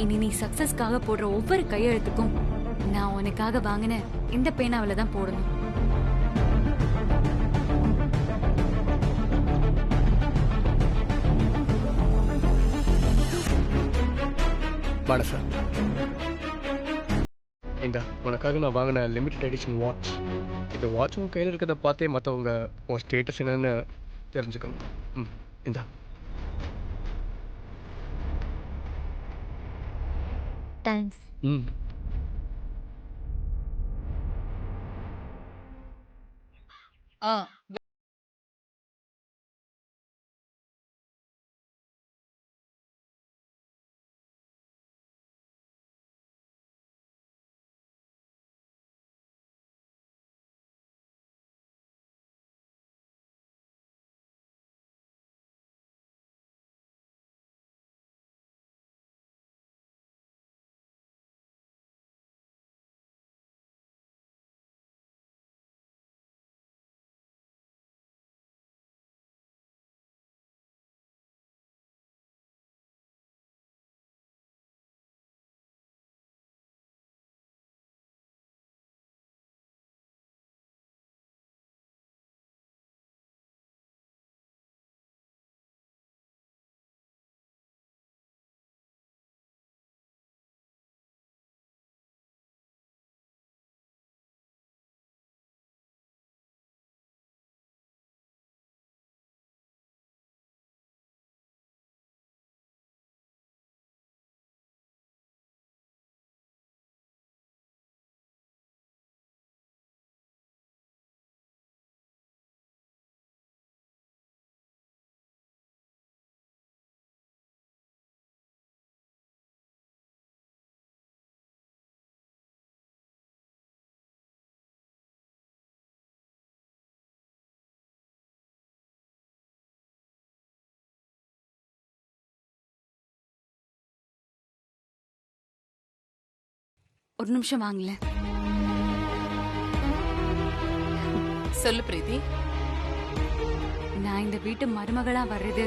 இனி நீ சக்சஸ்க்காக போடுற ஒவ்வொரு கையெழுத்துக்கும் நான் உனக்காக வாங்கின இந்த பேனாவில தான் போடணும். மனசா இந்த உனக்காக நான் வாங்கின லிமிடெட் எடிஷன் வாட்ச். இந்த வாட்ச் உன் கையில் இருக்கிறத பார்த்தே மற்றவங்க உன் ஸ்டேட்டஸ் என்னன்னு தெரிஞ்சுக்கணும். இந்தா. தேங்க்ஸ். ஒரு நிமிஷம் வாங்கல. சொல்லு பிரீத்தி. நான் இந்த வீட்டு மருமகளா வர்றது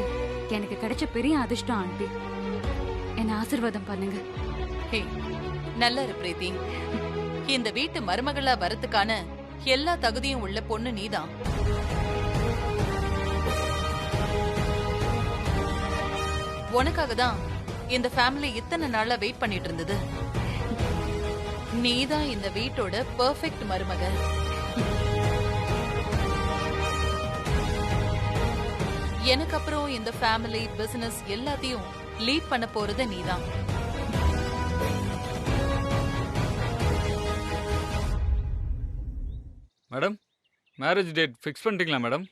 எனக்கு கிடைச்ச பெரிய அதிர்ஷ்டம் ஆண்டி. என்ன ஆசீர்வாதம் பண்ணுங்க. ஹே, நல்லா இரு பிரீத்தி. இந்த வீட்டு மருமகளா வரதுக்கான எல்லா தகுதியும் உள்ள பொண்ணு நீதான். உனக்காக தான் இந்த ஃபேமிலி இத்தனை நாளா வெயிட் பண்ணிட்டு இருந்தது. நீதான் இந்த வீட்டோட பெர்ஃபெக்ட் மருமக. எனக்கு அப்புறம் இந்த ஃபேமிலி பிசினஸ் எல்லாத்தையும் லீட் பண்ண போறது நீதான். மேடம், மேரேஜ் டேட் ஃபிக்ஸ் பண்ணிட்டீங்களா மேடம்?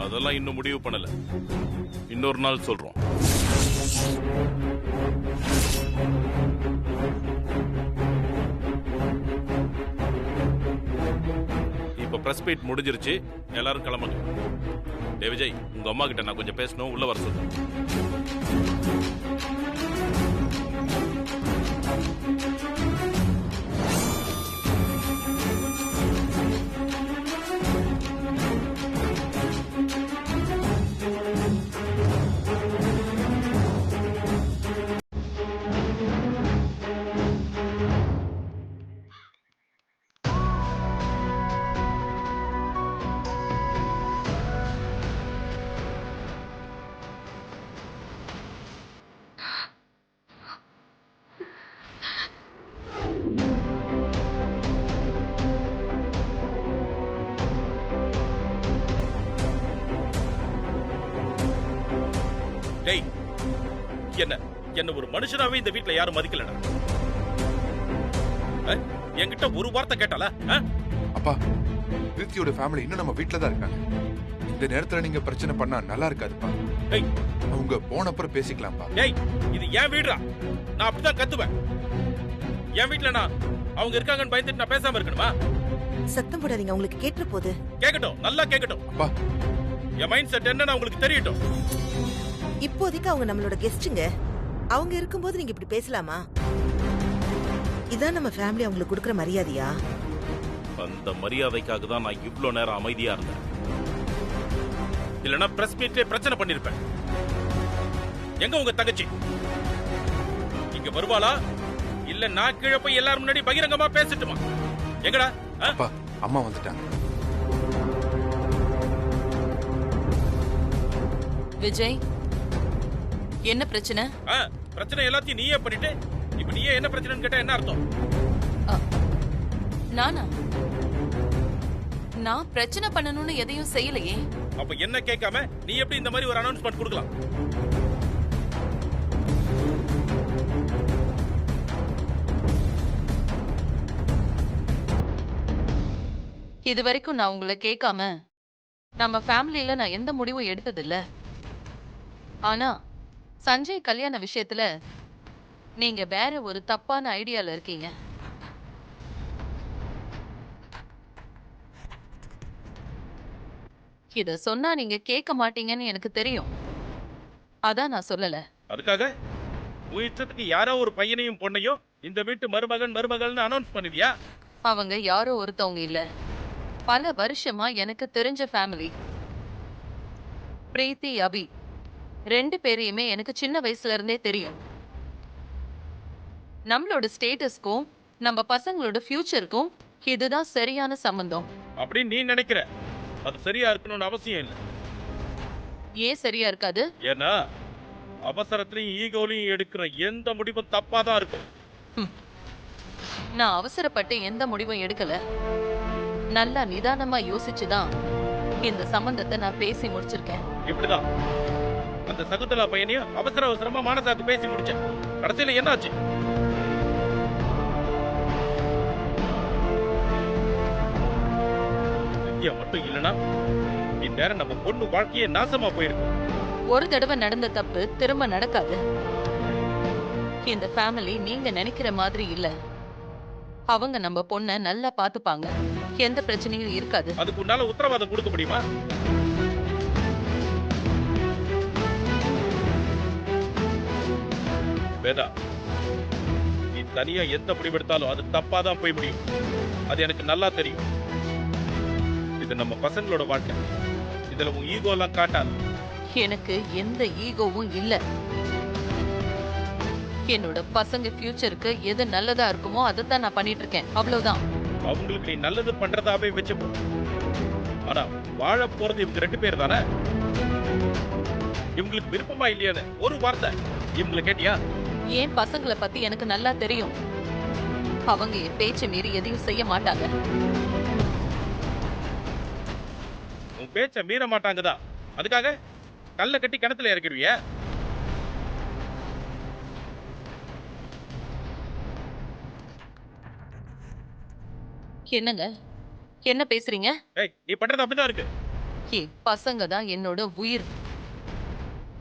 அதெல்லாம் இன்னும் முடிவு பண்ணல. இன்னொரு நாள் சொல்றோம். இப்ப பிரஸ் மீட் முடிஞ்சிருச்சு, எல்லாரும் கிளம்புங்க. டே விஜய், உங்க அம்மா கிட்ட நான் கொஞ்சம் பேசணும், உள்ள வர சொல்லு. டேய், என்ன ஒரு மனுஷனாவே இந்த வீட்ல யாரும் மதிக்கலடா. என்கிட்ட ஒரு வார்த்தை கேட்டால? அப்பா, பிரீத்தியோட ஃபேமிலி இன்னும் நம்ம வீட்ல தான் இருக்காங்க. இந்த நேரத்துல நீங்க பிரச்சனை பண்ணா நல்லா இருக்காதுப்பா. டேய், அவங்க போன அப்புறம் பேசிக்கலாம்ப்பா. டேய், இது என் வீடுடா. நான் அப்படிதான் கத்துவேன். என் வீட்ல நான் அவங்க இருக்காங்கன்னு பயந்துட்டு நான் பேசாம இருக்கணுமா? சத்தம் போடாதீங்க, உங்களுக்கு கேட்ற போது. கேட்கட்டும், நல்லா கேட்கட்டும். அப்பா, என் மைண்ட் செட் என்னன்னு உங்களுக்கு தெரியட்டும். இப்போதைக்கு அவங்க நம்மளோட கெஸ்ட்டுங்க. அவங்க இருக்கும்போது நீங்க இப்படி பேசலாமா? இதான் நம்ம ஃபேமிலி அவங்களுக்கு கொடுக்குற மரியாதையா? அந்த மரியாதைக்காக தான் நான் இவ்ளோ நேரம் அமைதியா இருந்தேன். இல்லனா பிரஸ் மீட்லயே பிரச்சனை பண்ணிருப்பேன். எங்க உங்க தங்கச்சி? இங்க வருவாளா இல்ல நான் கீழே போய் எல்லாரும் முன்னாடி பகிரங்கமா பேசட்டுமா? எங்கடா? அப்பா அம்மா வந்துட்டாங்க. விஜய், என்ன பிரச்சனை? பிரச்சனை எல்லாத்தையும் நீயே பண்ணிட்டு இப்ப நீயே என்ன பிரச்சனைன்னு கேட்டா என்ன அர்த்தம்? நானா? நான் பிரச்சனை பண்ணணும்னு எதையும் செய்யலையே. அப்ப என்ன கேட்காம நீ எப்படி இந்த மாதிரி ஒரு அனௌன்ஸ்மெண்ட் கொடுக்கலாம்? இது வரைக்கும் நான் உங்களை கேட்காம நம்ம ஃபேமிலியில நான் எந்த முடிவும் எடுத்ததில்ல. ஆனா சஞ்சய் கல்யாண விஷயத்துல நீங்க வேற ஒரு தப்பான ஐடியால இருக்கீங்க. இத சொன்னா நீங்க கேட்க மாட்டீங்கன்னு எனக்கு தெரியும். அதான் நான் சொல்லல. அதுக்காக உன் இஷ்டத்துக்கு யாரோ ஒரு பையனையும் பொண்ணையும் இந்த வீட்டு மருமகள்னு அனௌன்ஸ் பண்ணுவியா? அவங்க யாரோ ஒருத்தவங்க இல்ல, பல வருஷமா எனக்கு தெரிஞ்ச ஃபேமிலி. பிரீத்தி, அபி 2 பேரையுமே எனக்கு சின்ன வயசுல இருந்தே தெரியும். நம்மளோட ஸ்டேட்டஸ்க்கும் நம்ம பசங்களோட ஃபியூச்சருக்கும் இதுதான் சரியான சம்பந்தம். அப்படின்னு நீ நினைக்கிற? அது சரியா இருக்கணும்னு அவசியம் இல்லை. ஏன் சரியா இருக்காது? ஏன்னா அவசரத்திலையும் ஈகோலையும் எடுக்கிற எந்த முடிவும் தப்பா தான் இருக்கும். நான் அவசரப்பட்டு எந்த முடிவும் எடுக்கல. நல்லா நிதானமா யோசிச்சுதான் இந்த சம்பந்தத்தை நான் பேசி முடிச்சிருக்கேன். இப்படிதான் அந்த சகுந்தலா பையனையும் அவசரமா மானசாத்து பேசி முடிச்சேன். கடைசியில என்னாச்சு? வித்யா மட்டும் இல்லைன்னா இந்நேரம் நம்ம பொண்ணு வாழ்க்கையே நாசமா போயிருக்கும். ஒரு தடவை நடந்த தப்பு திரும்ப நடக்காது. இந்த ஃபேமிலி நீங்க நினைக்கிற மாதிரி இல்ல. அவங்க நம்ம பொண்ண நல்லா பாத்துப்பாங்க, எந்த பிரச்சனையும் இருக்காது. அதுக்கு உன்னால உத்தரவாதம் கொடுக்க முடியுமா? வேதா, நீ தனியா எந்த முடிவெடுத்தாலும் அது தப்பா தான் போய் முடியும். அது எனக்கு நல்லா தெரியும். இது நம்ம பசங்களோட வாழ்க்கை. இதுல உன் ஈகோ எல்லாம் காட்டாது. எனக்கு எந்த ஈகோவும் இல்ல. என்னோட பசங்க ஃபியூச்சருக்கு எது நல்லதா இருக்குமோ அதை தான் நான் பண்ணிட்டு இருக்கேன், அவ்வளவுதான். அவங்களுக்கு நீ நல்லது பண்றதாவே வச்சு போ. ஆனா வாழ போறது இவங்க 2 பேர் தானே. இவங்களுக்கு விருப்பமா இல்லையான்னு ஒரு வார்த்தை இவங்களை கேட்டியா? ஏன் பசங்களை பத்தி எனக்கு நல்லா தெரியும். அவங்க என் பேச்சை மீறி எதையும் செய்ய மாட்டாங்க. உன் பேச்ச மீற மாட்டாங்கதான். அதுக்காக கல்ல கட்டி கிணத்துல இறக்கிடுவியா? என்னங்க, என்ன பேசுறீங்க? நீ பண்றது அப்படிதான் இருக்கு. என் பசங்க தான் என்னோட உயிர்.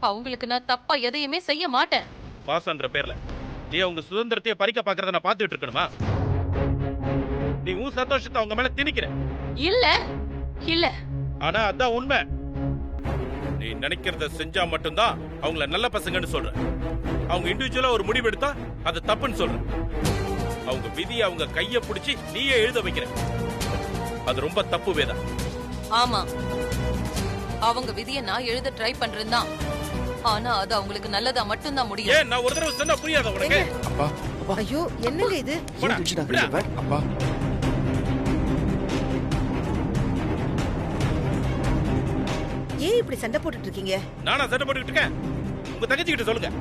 அவங்களுக்கு நான் தப்பா எதையுமே செய்ய மாட்டேன். பாசன்ற பேர்ல நீ அவங்க சுதந்திரத்தையே பறிக்க பாக்குறத நான் பார்த்துட்டு இருக்கணுமா? நீ உன் சந்தோஷத்தை அவங்க மேல திணிக்கிற. இல்ல இல்ல. ஆனா அதான் உண்மை. நீ நினைக்கிறத செஞ்சா மட்டும்தான் அவங்கள நல்ல பசங்கன்னு சொல்ற. அவங்க இண்டிவிஜுவலா ஒரு முடிவு எடுத்தா அது தப்புன்னு சொல்ற. அவங்க விதியை அவங்க கைய பிடிச்சி நீயே எழுத வைக்கிற. அது ரொம்ப தப்பு வேதா. ஆமா, அவங்க விதியை நான் எழுத ட்ரை பண்றேன் தான். ஆனா அது அவங்களுக்கு நல்லதா மட்டும்தான் முடியும். ஏன் நான் ஒரு தடவை சொன்னா புரியாத உனக்கு? அப்பா ஐயோ என்னங்க இது? அப்பா ஏன் இப்படி சண்டை போட்டுட்டு இருக்கீங்க? நானா சண்டை போட்டுக்கிட்டு இருக்கேன்? உங்க தங்கச்சி கிட்ட சொல்லுங்க.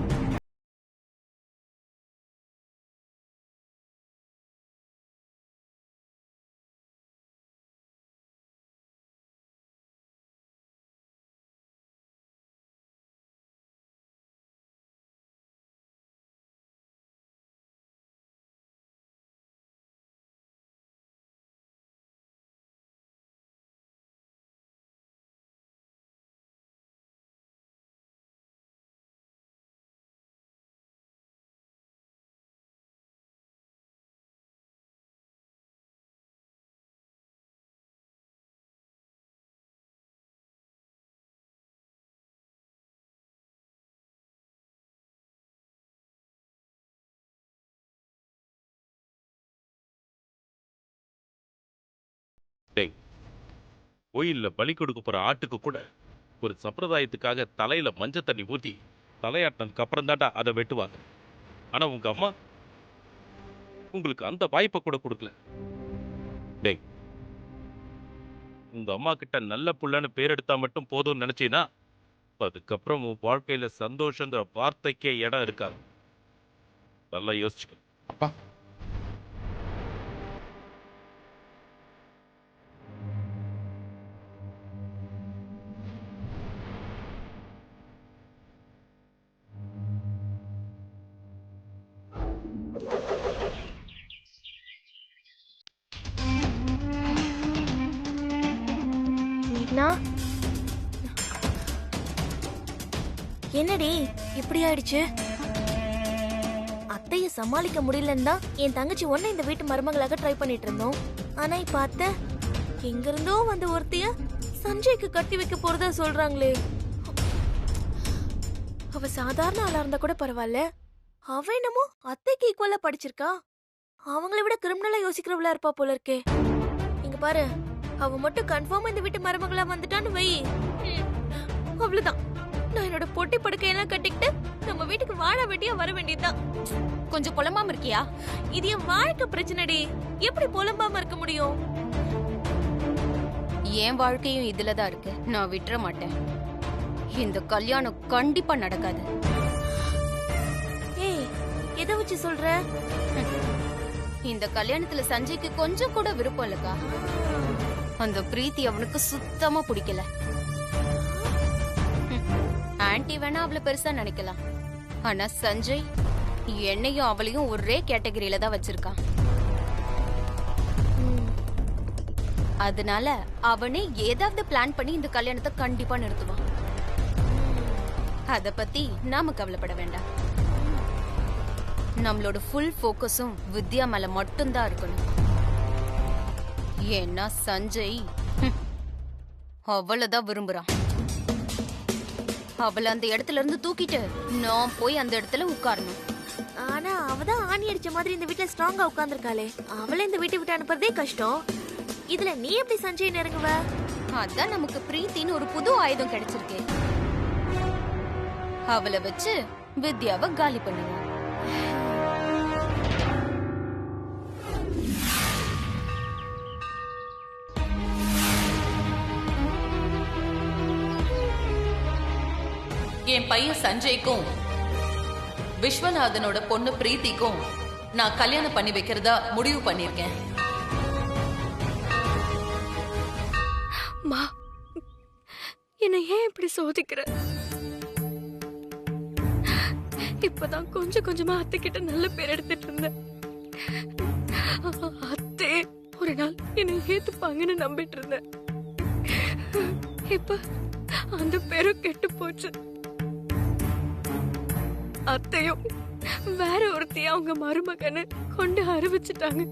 கோயில்ல பலி கொடுக்க போற ஆட்டுக்கு கூட ஒரு சம்பிரதாயத்துக்காக தலையில மஞ்சள் தண்ணி ஊத்தி தலையாட்டினதுக்கு அப்புறம் தான்டா அதை வெட்டுவாங்க. ஆனா உங்க அம்மா உங்களுக்கு அந்த வாய்ப்பை கூட கொடுக்கல. டேய், உங்க அம்மா கிட்ட நல்ல புள்ளன்னு பேர் எடுத்தா மட்டும் போதும்னு நினைச்சீன்னா அதுக்கப்புறம் உன் வாழ்க்கையில சந்தோஷங்கிற வார்த்தைக்கே இடம் இருக்காது. நல்லா யோசிச்சுக்க. அப்பா நான் என்னடி இப்படி ஆயிடுச்சு? அத்தைய சமாளிக்க முடியலன்னு தான் என் தங்கச்சி ஒன்ன இந்த வீட்டு மருமகளாக ட்ரை பண்ணிட்டு இருந்தோம். ஆனா இப்ப அத்தை எங்க இருந்தோ வந்த ஒருத்தைய சஞ்சய்க்கு கட்டி வைக்க போறதா சொல்றாங்களே. அவ சாதாரண ஆளா இருந்தா கூட பரவாயில்ல, அவ என்னமோ அத்தைக்கு ஈக்குவலா படிச்சிருக்கா. அவங்கள விட கிரிமினலா யோசிக்கிறவளா இருப்பா போல இருக்கே. இங்க பாரு, அவ மட்டும் கன்ஃபார்மா இந்த வீட்டு மருமகளா வந்துட்டான்னு வை, அவ்வளவுதான். நான் என்னோட பொட்டி படுக்கையெல்லாம் கட்டிக்கிட்டு நம்ம வீட்டுக்கு வாழ வெட்டியா வர வேண்டியதுதான். கொஞ்சம் புலம்பாம இருக்கியா? இது என் வாழ்க்கை பிரச்சனைடி, எப்படி புலம்பாம இருக்க முடியும்? என் வாழ்க்கையும் இதுலதான் இருக்கு. நான் விட்டுற மாட்டேன். இந்த கல்யாணம் கண்டிப்பா நடக்காது. ஏய், எதை வச்சு சொல்ற? இந்த கல்யாணத்துல சஞ்சய்க்கு கொஞ்சம் கூட விருப்பம் இல்லக்கா. அந்த பிரீத்தி அவனுக்கு சுத்தமா பிடிக்கல. ஆன்ட்டி வேணா அவளை பெருசா நினைக்கலாம், ஆனா சஞ்சய் என்னையும் அவளையும் ஒரே கேட்டகரியில தான் வச்சிருக்கான். அதனால அவனே ஏதாவது பிளான் பண்ணி இந்த கல்யாணத்தை கண்டிப்பா நிறுத்துவான். அத பத்தி நாம கவலைப்பட வேண்டாம். நம்மளோட ஃபுல் ஃபோக்கஸும் வித்யா மேல மட்டும்தான் இருக்கணும். ஏன்னா சஞ்சய் அவளதான் விரும்புறான். அவளை அந்த இடத்துல இருந்து தூக்கிட்டு நான் போய் அந்த இடத்துல உட்காரணும். ஆனா அவதான் ஆணி அடிச்ச மாதிரி இந்த வீட்டுல ஸ்ட்ராங்கா உட்கார்ந்துருக்காளே, அவளை இந்த வீட்டை விட்டு அனுப்புறதே கஷ்டம். இதுல நீ எப்படி சஞ்சய் நெருங்குவ? அதான் நமக்கு பிரீத்தின்னு ஒரு புது ஆயுதம் கிடைச்சிருக்கே. அவளை வச்சு வித்யாவை காலி பண்ணுவோம். என் பையன் சஞ்சய்க்கும் விஸ்வநாதனோட பொண்ணு பிரீத்திக்கும் நான் கல்யாணம் பண்ணி வைக்கிறதா முடிவு பண்ணிருக்கேன். மா, என்ன ஏன் இப்படி சோதிக்கிற? இப்பதான் கொஞ்சம் கொஞ்சமா அத்தை கிட்ட நல்ல பேர் எடுத்துட்டு இருந்தேன். அத்தை ஒரு நாள் என்னை ஏத்துப்பாங்கன்னு நம்பிட்டு இருந்தேன். இப்ப அந்த பேரும் கெட்டு போச்சு. அத்தையும் வேற ஒருத்தையும் அவங்க மருமகன்னு கொண்டு அறிவிச்சிட்டாங்க.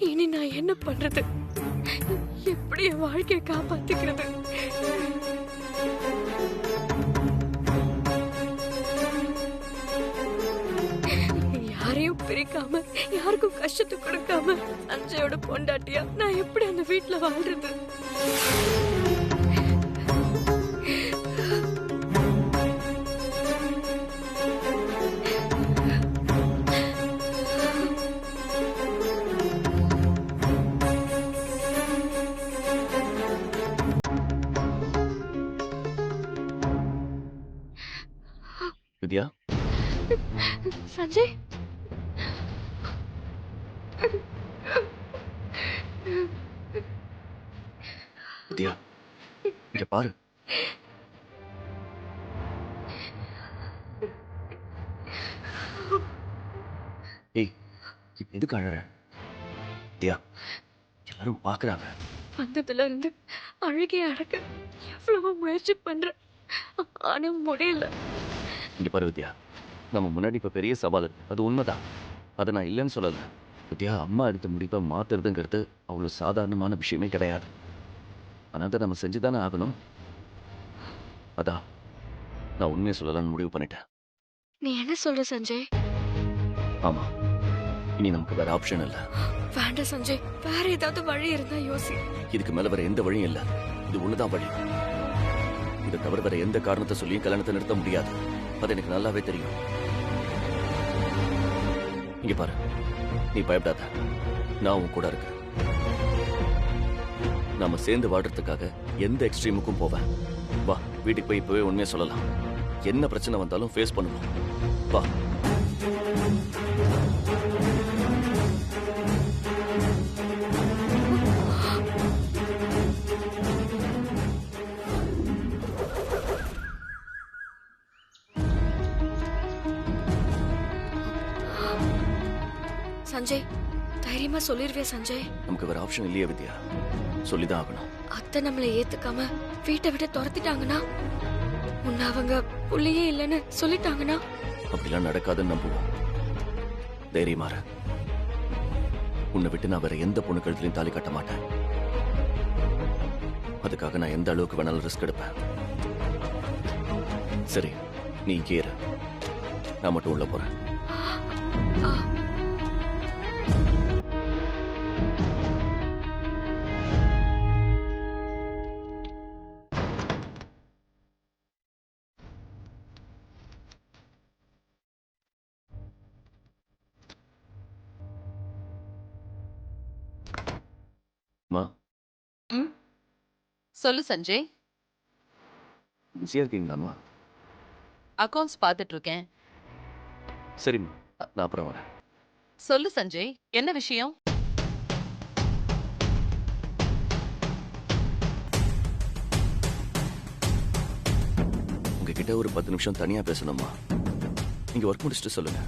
இனி நான் என்ன பண்றது? எப்படி என் வாழ்க்கையை காப்பாத்திக்கிறது? யாரையும் பிரிக்காம யாருக்கும் கஷ்டத்தை கொடுக்காம சஞ்சயோட பொண்டாட்டியா நான் எப்படி அந்த வீட்டுல வாழ்றது? வித்யா, சஞ்சய், வித்யா இங்க பாரு. ஏய், எதுக்கு அழற? வித்யா, எல்லாரும் பாக்குறாங்க. வந்ததுல இருந்து அழுகே அடக்க எவ்வளவு முயற்சி பண்றேன், ஆனா முடியல. இங்க பாரு வித்யா, நம்ம முன்னாடி இப்ப பெரிய சவால் இருக்கு, அது உண்மைதான். அதை நான் இல்லைன்னு சொல்லல. வித்யா, அம்மா எடுத்த முடிவை மாத்துறதுங்கிறது அவ்வளவு சாதாரணமான விஷயமே கிடையாது. ஆனா அதை நம்ம செஞ்சுதானே ஆகணும். அதான் நான் உண்மையை சொல்லலாம்னு முடிவு பண்ணிட்டேன். நீ என்ன சொல்ற சஞ்சய்? ஆமா, இனி நமக்கு வேற ஆப்ஷன் இல்ல. வேண்டாம் சஞ்சய், வேற ஏதாவது வழி இருந்தா யோசி. இதுக்கு மேல வேற எந்த வழியும் இல்ல. இது ஒண்ணுதான் வழி. இதை தவிர வேற எந்த காரணத்தை சொல்லியும் கல்யாணத்தை நிறுத்த முடியாது. அது எனக்கு நல்லாவே தெரியும். இங்க பாரு, நீ பயப்படாத, நான் உன் கூட இருக்கேன். நாம சேர்ந்து வாடுறதுக்காக எந்த எக்ஸ்ட்ரீமுக்கும் போவேன். வா, வீட்டுக்கு போய் இப்பவே உண்மையை சொல்லலாம். என்ன பிரச்சனை வந்தாலும் ஃபேஸ் பண்ணுவோம். வா. சஞ்சய், தைரியமா சொல்லிருவே சஞ்சய். நமக்கு வேற ஆப்ஷன் இல்லையே வித்யா, சொல்லிதான் ஆகணும். அத்தை நம்மளை ஏத்துக்காம வீட்டை விட்டு துரத்திட்டாங்கன்னா, உன்னை அவங்க புள்ளையே இல்லைன்னு சொல்லிட்டாங்கன்னா, அப்படிலாம் நடக்காதுன்னு நம்புவோம். தைரியமாற. உன்னை விட்டு நான் வேற எந்த பொண்ணு கழுத்துலையும் தாலி கட்ட மாட்டேன். அதுக்காக நான் எந்த அளவுக்கு வேணாலும் ரிஸ்க் எடுப்பேன். சரி, நீ இங்கே இரு, நான் மட்டும் உள்ள போறேன். சொல்லு சஞ்சய். பிஸியா இருக்கீங்களாம்மா? அக்கவுண்ட்ஸ் பார்த்துட்டு இருக்கேன். சரிம்மா, நான் அப்புறம் வரேன். சொல்லு சஞ்சய், என்ன விஷயம்? உங்ககிட்ட ஒரு 10 நிமிஷம் தனியா பேசணுமா? நீங்க ஒர்க் முடிச்சுட்டு சொல்லுங்க.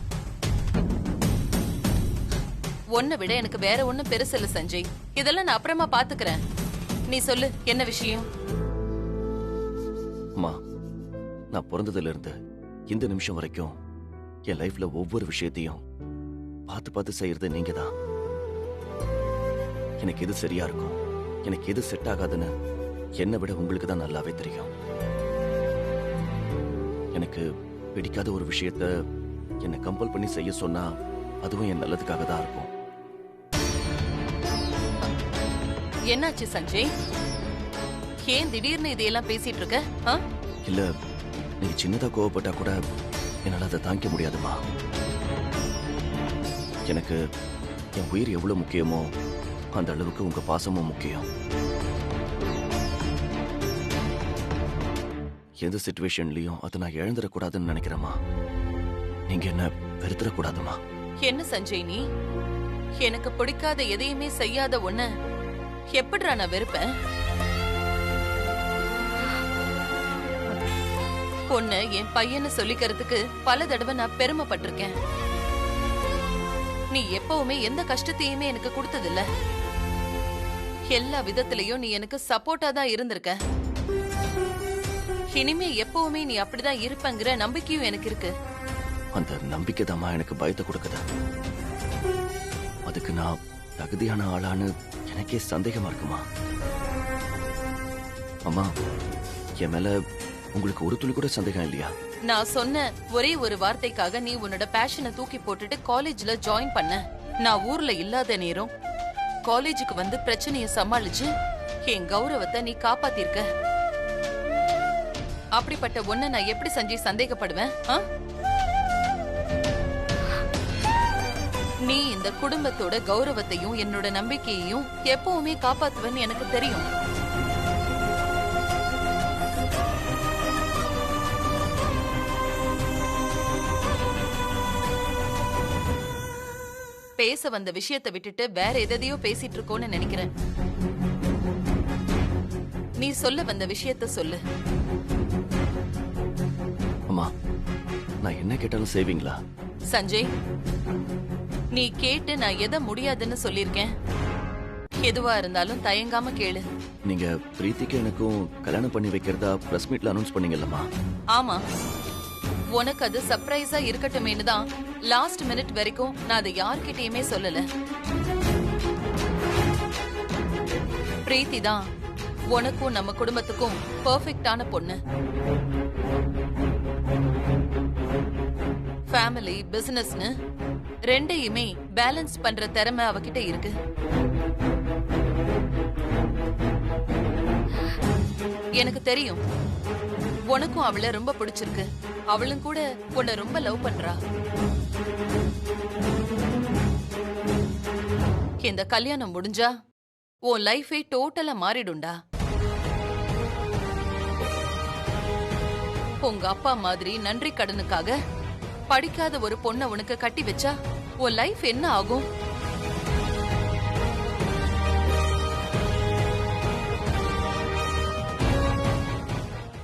ஒன்ன விட எனக்கு வேற ஒண்ணும் பெருசு இல்ல சஞ்சய். இதெல்லாம் நான் அப்புறமா பாத்துக்கிறேன். நீ சொல்லு, என்ன விஷயம்? அம்மா, நான் பிறந்ததுல இருந்து இந்த நிமிஷம் வரைக்கும் என் லைஃப்ல ஒவ்வொரு விஷயத்தையும் பார்த்து பார்த்து செய்யறது நீங்க தான். எனக்கு எது சரியா இருக்கும், எனக்கு எது செட் ஆகாதுன்னு என்னை விட உங்களுக்கு தான் நல்லாவே தெரியும். எனக்கு பிடிக்காத ஒரு விஷயத்த என்னை கம்பல் பண்ணி செய்ய சொன்னா அதுவும் என் நல்லதுக்காக தான் இருக்கும். என்னாச்சு சஞ்சய்? ஏன் திடீர்னு இதையெல்லாம் பேசிட்டு இருக்க? இல்ல, நீங்க சின்னதா கோவப்பட்டா கூட என்னால அதை தாங்கிக்க முடியாதுமா. எனக்கு என் உயிர் எவ்வளவு முக்கியமோ அந்த அளவுக்கு உங்க பாசமும் முக்கியம். எந்த சிச்சுவேஷன்லயும் அதை நான் இழந்துடக்கூடாதுன்னு நினைக்கிறேம்மா. நீங்க என்ன வெறுத்துடக்கூடாதுமா. என்ன சஞ்சய் நீ? எனக்கு பிடிக்காத எதையுமே செய்யாத ஒண்ண எப்படிடா நான் வெறுப்பேன்? பொண்ணு என் பையன்னு சொல்லிக்கிறதுக்கு பல தடவை நான் பெருமைப்பட்டிருக்கேன். நீ எப்பவுமே எந்த கஷ்டத்தையுமே எனக்கு கொடுத்ததில்ல. எல்லா விதத்திலையும் நீ எனக்கு சப்போர்ட்டா தான் இருந்திருக்க. இனிமே எப்பவுமே நீ அப்படிதான் இருப்பங்கிற நம்பிக்கையும் எனக்கு இருக்கு. அந்த நம்பிக்கை தான் எனக்கு பயத்தை கொடுக்குது. அதுக்கு நான் தகுதியான ஆளான்னு எனக்கே சந்தேகமா இருக்குமா. அம்மா, என் மேல உங்களுக்கு ஒரு துளி கூட சந்தேகம் இல்லையா? நான் சொன்ன ஒரே ஒரு வார்த்தைக்காக நீ உன்னோட பேஷனை தூக்கி போட்டுட்டு காலேஜ்ல ஜாயின் பண்ண. நான் ஊர்ல இல்லாத நேரம் காலேஜுக்கு வந்து பிரச்சனைய சமாளிச்சு என் கௌரவத்தை நீ காப்பாத்திருக்க. அப்படிப்பட்ட ஒன்ன நான் எப்படி சஞ்சய் சந்தேகப்படுவேன்? நீ இந்த குடும்பத்தோட கௌரவத்தையும் என்னோட நம்பிக்கையையும் எப்பவுமே காப்பாத்துவேன்னு எனக்கு தெரியும். பேச வந்த விஷயத்தை விட்டுட்டு வேற எதையோ பேசிட்டு இருக்கோன்னு நினைக்கிறேன். நீ சொல்ல வந்த விஷயத்த சொல்லு. அம்மா, நான் என்ன கேட்டாலும் செய்வீங்களா? சஞ்சய், நீ கேட்டு நான் எதை முடியாதுன்னு சொல்லிருக்கேன். எதுவா இருந்தாலும் தயங்காம கேளு. நீங்க பிரீத்திக்கு எனக்கும் கல்யாணம் பண்ணி வைக்கிறதா பிரஸ் மீட்ல அனௌன்ஸ் பண்ணீங்கல்லம்மா? ஆமா, உனக்கு அது சர்ப்ரைஸா இருக்கட்டுமேனு தான் லாஸ்ட் மினிட் வரைக்கும் நான் அதை யார்கிட்டயுமே சொல்லல. பிரீத்தி தான் உனக்கும் நம்ம குடும்பத்துக்கும் பெர்ஃபெக்ட்டான பொண்ணு. ஃபேமிலி பிசினஸ்னு ரெண்டையுமே பேலன்ஸ் பண்ற திறமை அவகிட்ட இருக்கு. எனக்கு தெரியும் உனக்கும் அவளை ரொம்ப பிடிச்சிருக்கு. அவளும் கூட உன்னை ரொம்ப லவ் பண்றா. இந்த கல்யாணம் முடிஞ்சா உன் லைஃபே டோட்டலா மாறிடும்டா. உங்க அப்பா மாதிரி நன்றி கடனுக்காக படிக்காத ஒரு பொண்ணை உனக்கு கட்டி வச்சா உன் லைஃப் என்ன ஆகும்?